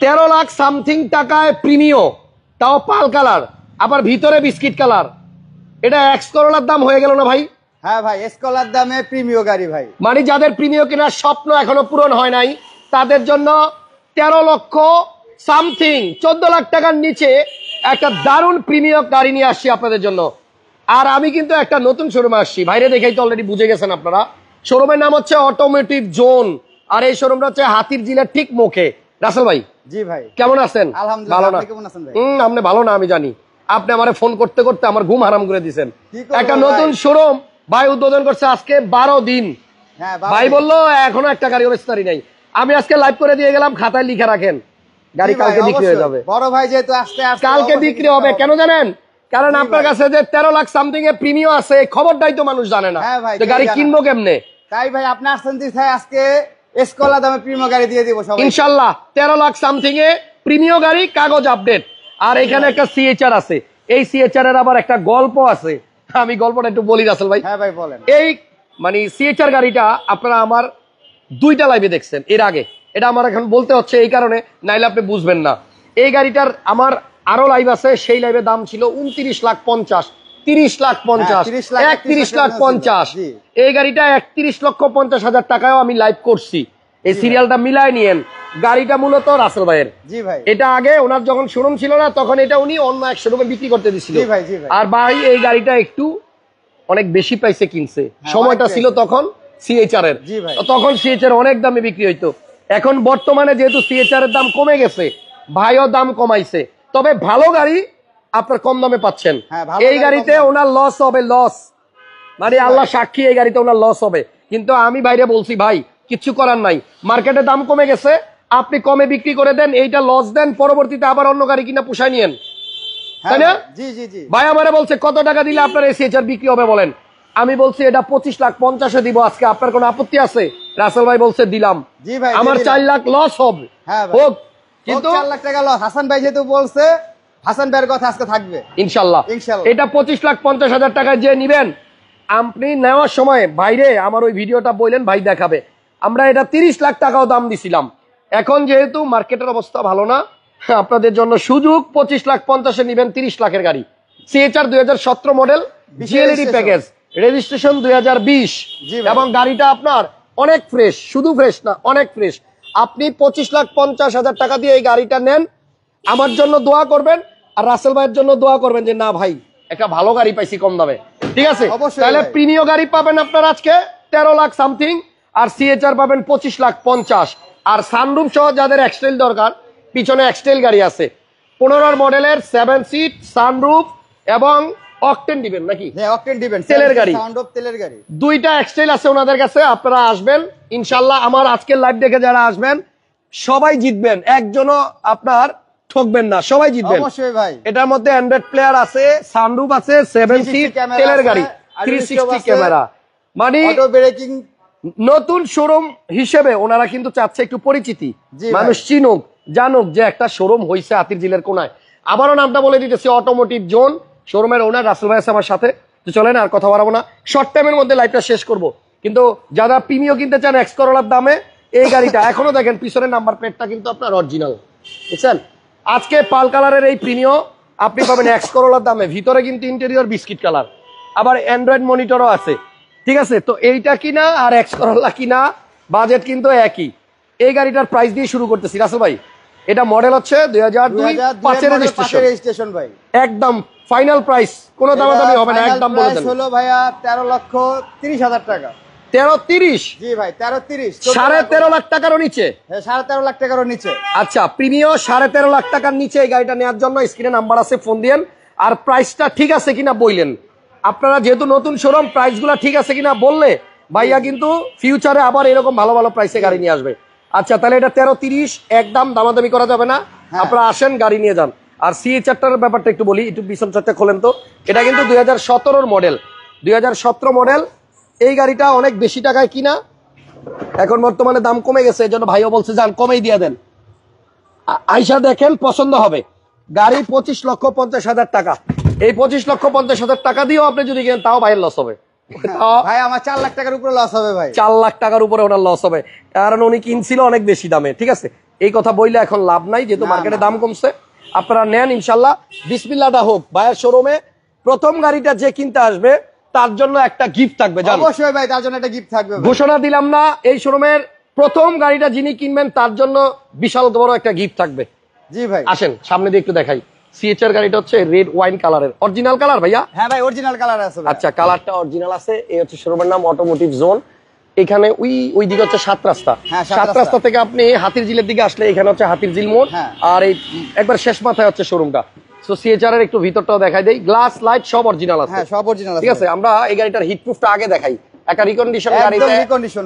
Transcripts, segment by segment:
13 lakh something টাকায় Premio, তাও পাল colour, আবার ভিতরে বিস্কিট কালার। এটা এক্স করোলার দাম হয়ে গেল না ভাই? হ্যাঁ ভাই, এসকলার দামে প্রিমিও গাড়ি ভাই। মানে যাদের প্রিমিও কেনার স্বপ্ন এখনো পূরণ হয় নাই তাদের জন্য 13 লক্ষ সামথিং 14 লাখ টাকার নিচে একটা দারুণ প্রিমিয়াম গাড়ি নিয়ে আসছি আপনাদের জন্য। আর আমি কিন্তু একটা নতুন শোরুমে আসছি, বাইরে দেখেই তো অলরেডি বুঝে গেছেন আপনারা। শোরুমের নাম হচ্ছে অটোমোটিভ জোন, আর এই শোরুমটা হচ্ছে হাতির ঝিলের ঠিক মুখে। রাসেল ভাই, জি ভাই, কেমন আছেন? আলহামদুলিল্লাহ, ভালো না? আপনি কেমন আছেন ভাই? আপনি ভালো না আমি জানি। আপনি আমারে ফোন করতে করতে আমার ঘুম হারাম করে দিয়েছেন। একটা নতুন ভাই? শোরুম ভাই উদ্বোধন করছে আজকে 12 দিন। হ্যাঁ ভাই বললো এখনো একটা গাড়ি ওরেস্তারি নাই। আমি আজকে লাইভ করে দিয়ে গেলাম, খাতায় লিখে রাখেন গাড়ি কালকে বিক্রি হয়ে যাবে। বড় ভাই যেহেতু আস্তে আস্তে কালকে বিক্রি হবে, কেন জানেন? কারণ আপনার কাছে যে 13 লাখ সামথিং এ প্রিমিয়াম আছে এই খবরটাই তো মানুষ জানে না। হ্যাঁ ভাই, তো গাড়ি কিনবো কেমনে? তাই ভাই আপনি আসছেন যে আজকে এসকলা দামে প্রিমিয়াম গাড়ি দিয়ে দিব সবাই ইনশাআল্লাহ। 13 লাখ সামথিং এ প্রিমিয়াম গাড়ি, কাগজ আপডেট। আর এখানে একটা সিএচআর আছে, এই সিএচআর এর আবার একটা গল্প আছে, আমি গল্পটা একটু বলি রাসেল ভাই। হ্যাঁ ভাই বলেন। এই মানে সিএচআর গাড়িটা আপনারা আমার 2টা লাইভে দেখছেন এর আগে, এটা আমার এখন বলতে হচ্ছে এই কারণে, নাইলে আপনি বুঝবেন না। এই গাড়িটার আমার আরো লাইভ আছে, সেই লাইভে দাম ছিল 29 লাখ 50, 30 লাখ 50, 31 লাখ 50। এই গাড়িটা 31 লক্ষ 50 হাজার টাকায়ও আমি লাইভ করছি। এই সিরিয়ালটা মিলায় নিয়েন। গাড়িটা মূলত রাসেল ভাইয়ের। জি ভাই, এটা আগে ওনার যখন শোরুম ছিল না তখন এটা উনি অন্য এক শোরুমে বিক্রি করতে দিছিল। জি ভাই, জি ভাই। আর ভাই এই গাড়িটা একটু অনেক বেশি প্রাইসে কিনছে, সময়টা ছিল তখন সিএচআর এর, তখন সিএচআর অনেক দামে বিক্রি হইতো। এখন বর্তমানে যেহেতু সিএচআর এর দাম কমে গেছে, ভাইও দাম কমাইছে, তবে ভালো গাড়ি আপনার কম দামে পাচ্ছেন। এই গাড়িতে ওনার লস হবে, লস মানে আল্লাহ সাক্ষী, এই গাড়িতে ওনার লস হবে। কিন্তু আমি বাইরে বলছি ভাই কিচ্ছু করার নাই, মার্কেটে দাম কমে গেছে, আপনি কমে বিক্রি করে দেন, এইটা লস দেন, পরবর্তীতে আবার অন্য গাড়ি কিনা পোষায় নিয়েন, তাই না? ভাই আমারে বলছে কত টাকা দিলে আপনার এই সিএচআর বিক্রি হবে বলেন। আমি বলছি এটা 25 লাখ 50 দিব আজকে, আপনার কোনো আপত্তি আছে? রাসেল ভাই বলছে দিলাম। আমার 4 লাখ লস হবে, হোক, কিন্তু 4 লাখ টাকা লস। হাসান ভাই যেহেতু বলছে, হাসান ভাইয়ের কথা আজকে থাকবে ইনশাআল্লাহ। এটা 25 লাখ 50 হাজার টাকায় যে নিবেন, আপনি নেওয়ার সময় ভাইরে আমার ওই ভিডিওটা বললেন, ভাই দেখাবে। আমরা এটা 30 লাখ টাকাও দাম দিছিলাম। এখন যেহেতু মার্কেটের অবস্থা ভালো না, আপনাদের জন্য সুযোগ, 25 লাখ 50 এ নিবেন 30 লাখের গাড়ি। সিএচআর 2017 মডেল, জিএলইডি প্যাকেজ, রেজিস্ট্রেশন 2020, এবং গাড়িটা আপনার অনেক ফ্রেশ, শুধু ফ্রেশ না অনেক ফ্রেশ। আপনি 25 লাখ 50 হাজার টাকা দিয়ে এই গাড়িটা নেন, আমার জন্য দোয়া করবেন আর রাসেল ভাইয়ের জন্য দোয়া করবেন যে না ভাই একটা ভালো গাড়ি পাইছি কম দামে, ঠিক আছে? তাহলে প্রিমিয়াম গাড়ি পাবেন আপনার আজকে 13 লাখ সামথিং, আর সিএচআর পাবেন 25 লাখ 50। আর সানরুফ সহ যাদের এক্সটেল দরকার, পিছনে এক্সটেল গাড়ি আছে 15 মডেলের 7 সিট সানরুফ এবং অকটেন দিবেন নাকি? হ্যাঁ অকটেন দিবেন, তেলের গাড়ি, সাউন্ড তেলের গাড়ি, 2টা এক্সটেল আছে ওনাদের কাছে। আপনারা আসবেন ইনশাআল্লাহ, আমার আজকের লাইভ দেখে যারা আসবেন সবাই জিতবেন, একজনও আপনার ঠকবেন না, সবাই জিতবেন অবশ্যই ভাই। এটার মধ্যে অ্যান্ড্রয়েড প্লেয়ার আছে, সানরুফ আছে, 7 সিট তেলের গাড়ি, 360 ক্যামেরা, মানে অটো ব্রেকিং। নতুন শোরুম হিসেবে ওনারা কিন্তু চাচ্ছে একটু পরিচিতি, মানুষ চিনুক জানুক যে একটা শোরুম হইছে হাতির ঝিলের কোনায়। আবারও নামটা বলে দিতেছি, অটোমোটিভ জোন। শোরুমের ওনার রাসেল ভাই আছে আমার সাথে। তো চলেন আর কথা বাড়াবো না, শর্ট টাইমের মধ্যে লাইভটা শেষ করব। কিন্তু যারা প্রিমিয়াম কিনতে চান এক্স করোলার দামে, এই গাড়িটা এখনো দেখেন পিছনের নাম্বার প্লেটটা কিন্তু আপনার অরিজিনাল, বুঝছেন? আজকে পাল কালারের এই প্রিমিয়াম আপনি পাবেন এক্স করোলার দামে, ভিতরে কিন্তু ইন্টেরিয়র বিস্কিট কালার, আবার অ্যান্ড্রয়েড মনিটরও আছে, ঠিক আছে? তো এইটা কিনা আর এক্স করোলা কিনা বাজেট কিন্তু একই। এই গাড়িটার প্রাইস দিয়ে শুরু করতেছি রাসেল ভাই। এটা মডেল হচ্ছে 2002 5 রেজিস্ট্রেশন ভাই, একদম ফাইনাল প্রাইস, কোনো দামাদামি হবে না, একদম বলে দেন। হলো ভাইয়া 13 লক্ষ 30 হাজার টাকা। 13-30? জি ভাই 13-30, 13.5 লাখ টাকারও নিচে। হ্যাঁ 13.5 লাখ টাকারও নিচে। আচ্ছা, প্রিমিয়াম 13.5 লাখ টাকার নিচে এই গাড়িটা নেওয়ার জন্য স্ক্রিনে নাম্বার আছে, ফোন দিয়েন। আর প্রাইসটা ঠিক আছে কিনা বললেন, আপনারা যেহেতু নতুন শোরুম, প্রাইসগুলো ঠিক আছে কিনা বললে ভাইয়া কিন্তু ফিউচারে আবার এরকম ভালো ভালো প্রাইসে গাড়ি নিয়ে আসবে। আচ্ছা তাহলে এটা 13-30, একদম দামাদামি করা যাবে না, আপনারা আসেন গাড়ি নিয়ে যান। আর সিএচআরটার ব্যাপারটা একটু বলি, একটু পিছন চারটা খোলেন তো। এটা কিন্তু 2017 মডেল, 2017 মডেল। এই গাড়িটা অনেক বেশি টাকায় কিনা, এখন বর্তমানে দাম কমে গেছে, এই জন্য ভাইও বলছে যান কমেই দিয়ে দেন, আইসা দেখেন পছন্দ হবে। গাড়ি 25 লক্ষ 50 হাজার টাকা। এই 25 লক্ষ 50 হাজার টাকা দিয়েও আপনি যদি কেনেন তাও ভাইয়ের লস হবে। ভাই আমার 4 লাখ টাকার উপরে লস হবে ভাই, 4 লাখ টাকার উপরে ওনার লস হবে, কারণ উনি কিনছিল অনেক বেশি দামে, ঠিক আছে? এই কথা বইলে এখন লাভ নাই, যেহেতু মার্কেটে দাম কমছে। আপনারা নেন ইনশাল্লাহ, বিসমিল্লাহটা হোক। ভাইয়ের শোরুমে প্রথম গাড়িটা যে কিনতে আসবে তার জন্য একটা গিফট থাকবে। অবশ্যই ভাই, তার জন্য একটা গিফট থাকবে। ঘোষণা দিলাম না, এই শোরুমের প্রথম গাড়িটা যিনি কিনবেন তার জন্য বিশাল বড় একটা গিফট থাকবে। জি ভাই, আসেন সামনে দিয়ে একটু দেখাই। সিএচআর গাড়িটা হচ্ছে রেড ওয়াইন কালারের, অরিজিনাল কালার ভাইয়া? হ্যাঁ ভাই, অরিজিনাল কালার আছে। আচ্ছা, কালারটা অরিজিনাল আছে। এই হচ্ছে শোরুমের নাম অটোমোটিভ জোন। এখানে ওই দিকে হচ্ছে 7 রাস্তা। 7 রাস্তা থেকে আপনি হাতির ঝিলের দিকে আসলে এখানে হচ্ছে হাতির ঝিল মোড়, আর এই একবার শেষ মাথায় হচ্ছে শোরুমটা। সো সিএচআর এর একটু ভিতরটাও দেখাই দেই। গ্লাস লাইট সব অরিজিনাল আছে। হ্যাঁ, সব অরিজিনাল আছে। ঠিক আছে, আমরা এই গাড়িটার হিটপ্রুফটা আগে দেখাই। একটা রিকন্ডিশন গাড়িতে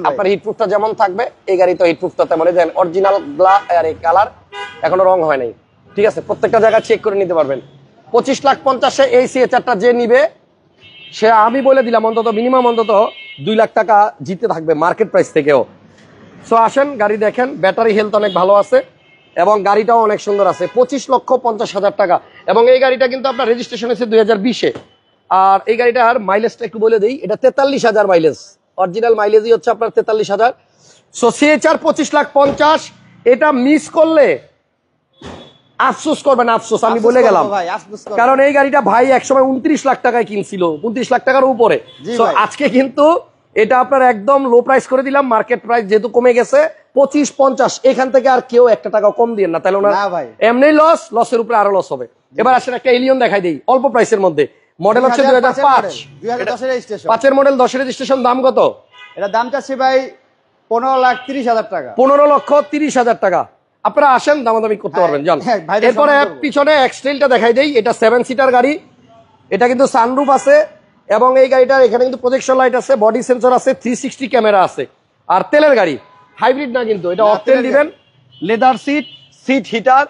আপনার হিটপ্রুফটা যেমন থাকবে, এই গাড়ি তো হিটপ্রুফটা তেমন। দেন অরিজিনাল গ্লাস আর এই কালার এখনো রং হয় নাই। ঠিক আছে, প্রত্যেকটা জায়গা চেক করে নিতে পারবেন। 25,50,000 এই সিএচআরটা যে নিবে সে, আমি বলে দিলাম, অন্তত মিনিমাম অন্তত 2 লাখ টাকা জিতে থাকবে মার্কেট প্রাইস থেকেও। সো আসেন গাড়ি দেখেন, ব্যাটারি হেলথ অনেক ভালো আছে এবং গাড়িটাও অনেক সুন্দর আছে। 25,50,000 টাকা। এবং এই গাড়িটা কিন্তু আপনার রেজিস্ট্রেশন হয়েছে 2020-এ। আর এই গাড়িটার মাইলেজটা একটু বলে দিই, এটা 43,000 মাইলেজ। অরিজিনাল মাইলেজই হচ্ছে আপনার 43,000। সো সিএচআর 25,50,000, এটা মিস করলে আফসোস করবেন, আফসোস আমি বলে গেলাম। কারণ এই গাড়িটা ভাই একসময় 29 লাখ টাকায় কিনছিল, 29 লাখ টাকার উপরে। আজকে কিন্তু এটা আপনার একদম লো প্রাইস করে দিলাম। মার্কেট প্রাইস যেহেতু কমে গেছে 25,50, এখান থেকে আর কেউ 1 টাকা কম দিয়ে না, তাহলে না এমনি লসের উপরে আরো লস হবে। এবার আসেন একটা এলিয়ন দেখাই দিই অল্প প্রাইসের মধ্যে। মডেল হচ্ছে 2005, 5-এর মডেল, 10-এর রেজিস্ট্রেশন। দাম কত? এটা দাম চাচ্ছি ভাই 15,30,000 টাকা। 15,30,000 টাকা। আপনারা আসেন, দামাদামি করতে পারবেন। জান, এরপরে পিছনে এক্সট্রেলটা দেখাই দেই। এটা 7 সিটার গাড়ি, এটা কিন্তু সানরুফ আছে এবং এই গাড়িটার এখানে কিন্তু প্রজেকশন লাইট আছে, বডি সেন্সর আছে, 360 ক্যামেরা আছে। আর তেলের গাড়ি, হাইব্রিড না কিন্তু, এটা অকটেন দিবেন। লেদার সিট হিটার,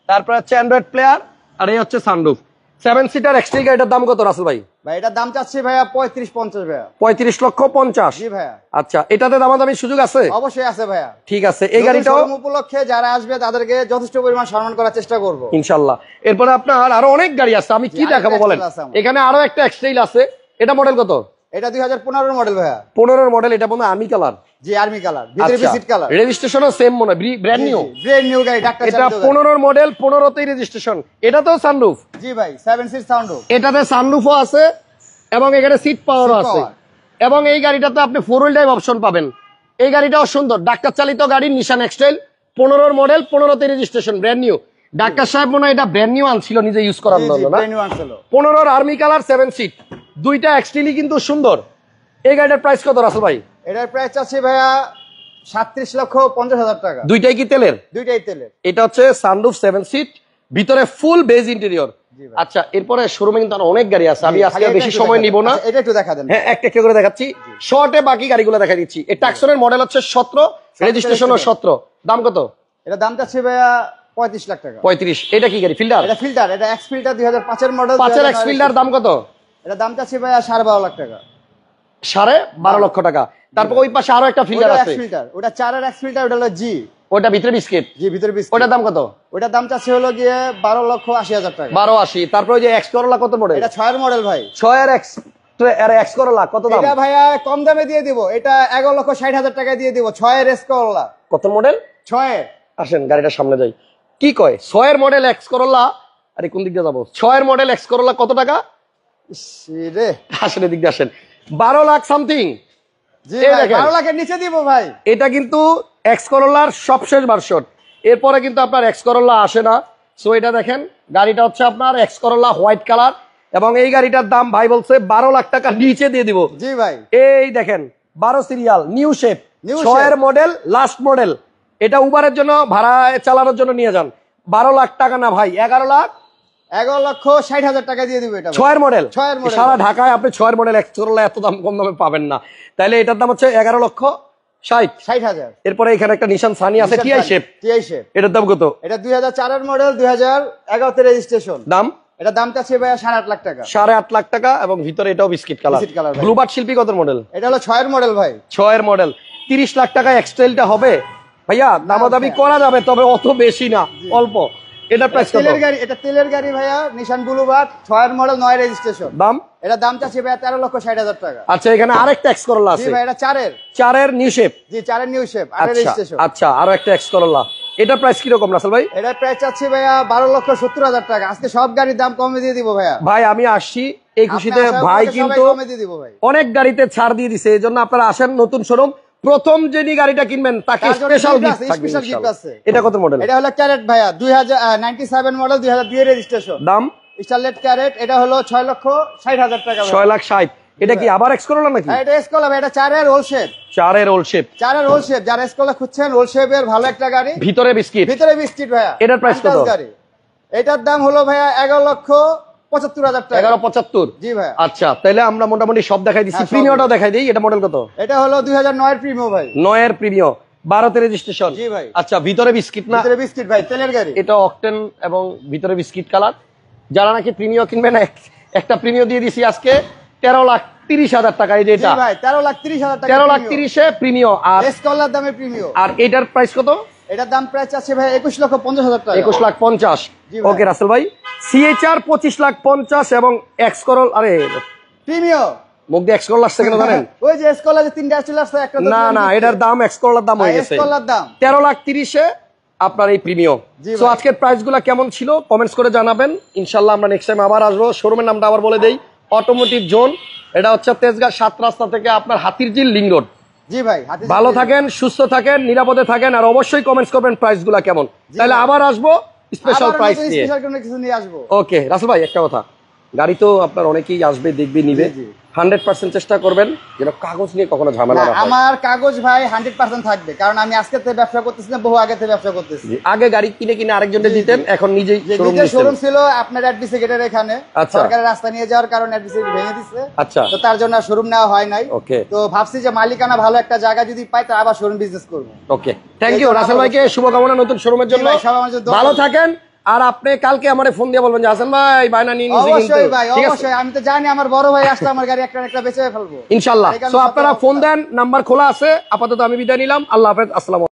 তারপর হচ্ছে অ্যান্ড্রয়েড প্লেয়ার, আর এই হচ্ছে সানরুফ। 7 সিটার এক্সট্রেল গাড়িটার দাম কত রাসেল ভাই? ভাই এটার দাম চাচ্ছি ভাইয়া 35,50 ভাইয়া। 35,50,000। জি ভাইয়া। আচ্ছা, এটাতে দামাদামির সুযোগ আছে? অবশ্যই আছে ভাইয়া। ঠিক আছে, এই গাড়িটাও উপলক্ষে যারা আসবে তাদেরকে যথেষ্ট পরিমাণ সম্মান করার চেষ্টা করব ইনশাআল্লাহ। এরপরে আপনার আরো অনেক গাড়ি আছে, আমি কি দেখাবো বলেন? এখানে আরো একটা এক্সট্রেল আছে, এটা মডেল কত? এটা 2015 মডেল ভাইয়া। 15 মডেল, এটা মনে আর্মি কালার। জি, আর্মি কালার, ভিতরে বিসিট কালার। রেজিস্ট্রেশনও সেম মনে হয়, ব্র্যান্ড নিউ গাড়ি, ডাক্তার। এটা 15 মডেল, 15তেই রেজিস্ট্রেশন। এটা তো সানরুফ। জি ভাই, 7 সিট সানরুফ। এটাতে সানরুফও আছে এবং এখানে সিট পাওয়ারও আছে। এবং এই গাড়িটাতে আপনি 4 হুইল ড্রাইভ অপশন পাবেন। এই গাড়িটাও সুন্দর, ডাক্তার চালিত গাড়ি, নিশান এক্সটাইল, 15 মডেল, 15তেই রেজিস্ট্রেশন, ব্র্যান্ড নিউ। ডাক্তার সাহেব মনে হয় এটা ব্র্যান্ড নিউ আনছিল নিজে ইউজ করার জন্য না? 15 আর্মি কালার, 7 সিট, দুইটা এক্সট্রিলি কিন্তু সুন্দর। এই গাড়িটার প্রাইস কত রাসেল ভাই? এটার প্রাইস আছে ভাইয়া 37,50,000 টাকা। দুইটাই কি তেলের? দুইটাই তেলের। এটা হচ্ছে সানরুফ 7 সিট, ভিতরে ফুল বেজ ইন্টেরিয়র। আচ্ছা, এরপরে শোরুমে কিন্তু অনেক গাড়ি আছে, আমি আজকে বেশি সময় নিব না। এটা একটু দেখা দেন। হ্যাঁ, একটা একটা করে দেখাচ্ছি, শর্টে বাকি গাড়িগুলো দেখা দিচ্ছি। এই টাক্সনের মডেল হচ্ছে 17, রেজিস্ট্রেশনও 17। দাম কত? এটা দাম চাচ্ছি ভাইয়া 35 লাখ টাকা। 35। এটা কি গাড়ি? ফিল্ডার? এটা ফিল্টার, এটা এক্স ফিল্টার 2005 মডেল। 5-এর এক্স ফিল্ডার দাম কত? এটা দাম চাচ্ছি ভাইয়া 12.5 লাখ টাকা। 12.5 লক্ষ টাকা। তারপর ওই পাশে আরো একটা ফিল্টার আছে, ওটা 4-এর এক্স ফিল্টার, ওটা হলো জি, ওটা ভিতরে বিস্কিট। জি, ভিতরে বিস্কিট। ওটার দাম কত? ওটার দাম চাচ্ছে হলো গিয়ে 12,80,000 টাকা। 12.80। তারপর ওই যে এক্স করলা কত মডেল? এটা 6-এর মডেল ভাই। 6-এর এক্স করলা কত দাম? এটা ভাইয়া কম দামে দিয়ে দিব, এটা 11,60,000 টাকা দিয়ে দিব। 6-এর এক্স করলা। কত মডেল? 6-এর। আসেন গাড়িটা সামনে যাই। কি কয় 6-এর মডেল এক্স করলা? আরে কোন দিক দিয়ে যাবো? 6-এর মডেল এক্স করলা কত টাকা? রে আসেন এদিক দিয়ে আসেন, 12 লাখ সামথিং। জি ভাই, 12 লাখের নিচে দিব ভাই। এটা কিন্তু এক্স করলার সবশেষ ভার্সন, এরপরে কিন্তু আপনার এক্স করলা আসে না। সো এটা দেখেন, গাড়িটা হচ্ছে আপনার এক্স করলা হোয়াইট কালার এবং এই গাড়িটার দাম ভাই বলছে 12 লাখ টাকা নিচে দিয়ে দিব। জি ভাই, এই দেখেন 12 সিরিয়াল, নিউ শেপ, 6-এর মডেল, লাস্ট মডেল। এটা উবারের জন্য, ভাড়ায় চালানোর জন্য নিয়ে যান। 12 লাখ টাকা না ভাই, 11,60,000 টাকা দিয়ে দিব। এটা 6-এর মডেল। 6-এর মডেল। সারা ঢাকায় আপনি 6-এর মডেল এক্স করলা এত দাম কম দামে পাবেন না। তাইলে এটার দাম হচ্ছে 11,60,000। এরপরে এখানে একটা নিশান সানি আছে, টিআই শেপ। এটার দাম কত? এটা 2004-এর মডেল, 2011-তে রেজিস্ট্রেশন। দাম? এটা দাম চাচ্ছে ভাইয়া 8.5 লাখ টাকা। 8.5 লাখ টাকা এবং ভিতরে এটাও বিস্কিট কালার। ব্লুবার্ড শিল্পী কত মডেল? এটা হলো 6-এর মডেল ভাই। 6-এর মডেল। 30 লাখ টাকা এক্সটেলটা হবে ভাইয়া, দামাদামি করা যাবে, তবে অত বেশি না, অল্প। এটা প্রাইস কত? তেলের গাড়ি, এটা তেলের গাড়ি ভাইয়া, নিশান ব্লুবার্ড, 6-এর মডেল, 9 রেজিস্ট্রেশন। দাম? এটা দাম চাচ্ছে ভাইয়া 13,60,000 টাকা। আচ্ছা, এখানে আরেকটা এক্স করলা আছে। জি ভাই, এটা 4-এর। 4-এর নিউ শেপ। জি, 4-এর নিউ শেপ, 8 রেজিস্ট্রেশন। আচ্ছা, আরো একটা এক্স করলা। এটা প্রাইস কিরকম রাসেল ভাই? এটা প্রাইস চাচ্ছি ভাইয়া 12,70,000 টাকা। আজকে সব গাড়ির দাম কমে দিয়ে দিব ভাইয়া। ভাই আমি আসছি এই খুশিতে, আপনি আসার ভাই পরে কিন্তু সবাই কমে দিয়ে দিব ভাই। অনেক গাড়িতে ছাড় দিয়ে দিছে, এই জন্য আপনারা আসেন নতুন শোরুম। প্রথম যিনি গাড়িটা কিনবেন তাকে তার জন্য স্পেশাল gift গিফট আছে, থাকবে special gift ইনশাআল্লাহ। আছে। এটা কত মডেল? এটা হলো ক্যারেট ভাইয়া, 2097 মডেল, 2002 রেজিস্ট্রেশন। দাম স্টারলেট ক্যারেট, এটা হলো 6,60,000 টাকা ভাইয়া। 6,60,000। এটা কি আবার এক্স করোলা নাকি? হ্যাঁ, এটা এসকোলা ভাই, এটা 4 এর রোল শেপ। 4 এর ওল্ড শেপ, 4 এর রোল শেপ, যারা এসকোলা খুঁজছেন রোল শেপের ভালো একটা গাড়ি, ভিতরে বিস্কিট, ভিতরে বিস্কিট ভাইয়া। এটার price কত? Fantas গাড়ি। এটার দাম হলো ভাইয়া 11,75,000 টাকা। 11,75। জি ভাইয়া। আচ্ছা তাহলে আমরা মোটামুটি সব দেখাই দিচ্ছি, হ্যাঁ, সব প্রিমিয়মটাও দেখাই দিই। এটা মডেল কত? এটা হলো 2009 এর প্রিমিও ভাই। 9 এর প্রিমিয়ম, 12 তে রেজিস্ট্রেশন। জি ভাই। আচ্ছা ভিতরে বিস্কিট না? ভিতরে বিস্কিট ভাই, তেলের গাড়ি। এটা অকটেন এবং ভিতরে বিস্কিট কালার। যারা নাকি প্রিমিয়ম কিনবেন, একটা প্রিমিয়ম দিয়ে দিছি আজকে 13,30,000 টাকা। এই যে জি এটা ভাই, 13,30,000 টাকা। 13,30,000 এ প্রিমিয়ম। আর এসকোলার দামে প্রিমিও। আর এটার প্রাইস কত? এটার দাম প্রাইস আছে ভাই 21,50,000 টাকা। 21,50,000। জি ভাই। ওকে রাসেল ভাই, সিএচআর 25,50,000 এবং এক্স করল। আরে প্রিমিও। মুখ দিয়ে এক্স করল আসছে কেন জানেন? ওই যে এসকোলা যে তিনটা আসছিল, একটা তো না না, এটার দাম এক্স করলার দাম হয়ে গেছে। এসকোলার দাম 13,30,000 আপনার এই প্রিমিয়ম। জি সো ভাই। আজকের প্রাইস গুলা কেমন ছিল কমেন্টস করে জানাবেন। ইনশাল্লাহ আমরা নেক্সট টাইম আবার আসবো। শোরুমের নামটা আবার বলে দেই, অটোমোটিভ জোন। এটা হচ্ছে তেজগাঁ 7 রাস্তা থেকে আপনার হাতিরঝিল লিং রোড। জি ভাই। ভালো থাকেন, সুস্থ থাকেন, নিরাপদে থাকেন, আর অবশ্যই কমেন্টস করবেন প্রাইস গুলা কেমন। তাহলে আবার আসবো স্পেশাল প্রাইস নিয়ে। স্পেশাল কোনো কিছু নিয়ে আসবো। ওকে রাসেল ভাই, একটা কথা, গাড়ি তো আপনার অনেকেই আসবে, দেখবে, নিবে। জি, জি। 100% চেষ্টা করবেন যেন কাগজ নিয়ে কখনো ঝামেলা না, না হয়। আমার কাগজ ভাই 100% থাকবে, কারণ আমি আজকে থেকে ব্যবসা করতেছি না, বহু আগে থেকে ব্যবসা করতেছি। জি, আগে গাড়ি কিনে কিনে আরেকজনকে জি, জি। দিতেন, এখন নিজেই যে শোরুম নিজের দিচ্ছেন। শোরুম ছিল আপনার অ্যাডভিসি গেটের এখানে, আচ্ছা। সরকারের রাস্তা নিয়ে যাওয়ার কারণে অ্যাডভিসি ভেঙে দিচ্ছে। আচ্ছা। তো তার জন্য শোরুম নেওয়া হয় নাই। ওকে। তো ভাবছি যে মালিকানা ভালো একটা জায়গা যদি পাই, তা আবার শোরুম বিজনেস করবো। ওকে, থ্যাংক ইউ রাসেল ভাইকে, শুভকামনা নতুন শোরুমের জন্য। জি ভাই, সবাই আমার জন্য দোয়া ভালো করবেন। থাকেন। আর আপনি কালকে আমারে ফোন দিয়ে বলবেন যে হাসান ভাই বায়না নিয়ে নিছি কিন্তু। অবশ্যই ভাই, ঠিক আছে? অবশ্যই। আমি তো জানি আমার বড় ভাই আসলে আমার গাড়ি একটা না একটা বেঁচে ফেলবো ইনশাআল্লাহ। এই কারণে সো সব আপনারা কথা ফোন দেন, নাম্বার খোলা আছে। আপাতত আমি বিদায় নিলাম। আল্লাহ হাফেজ, আসসালামু আলাইকুম।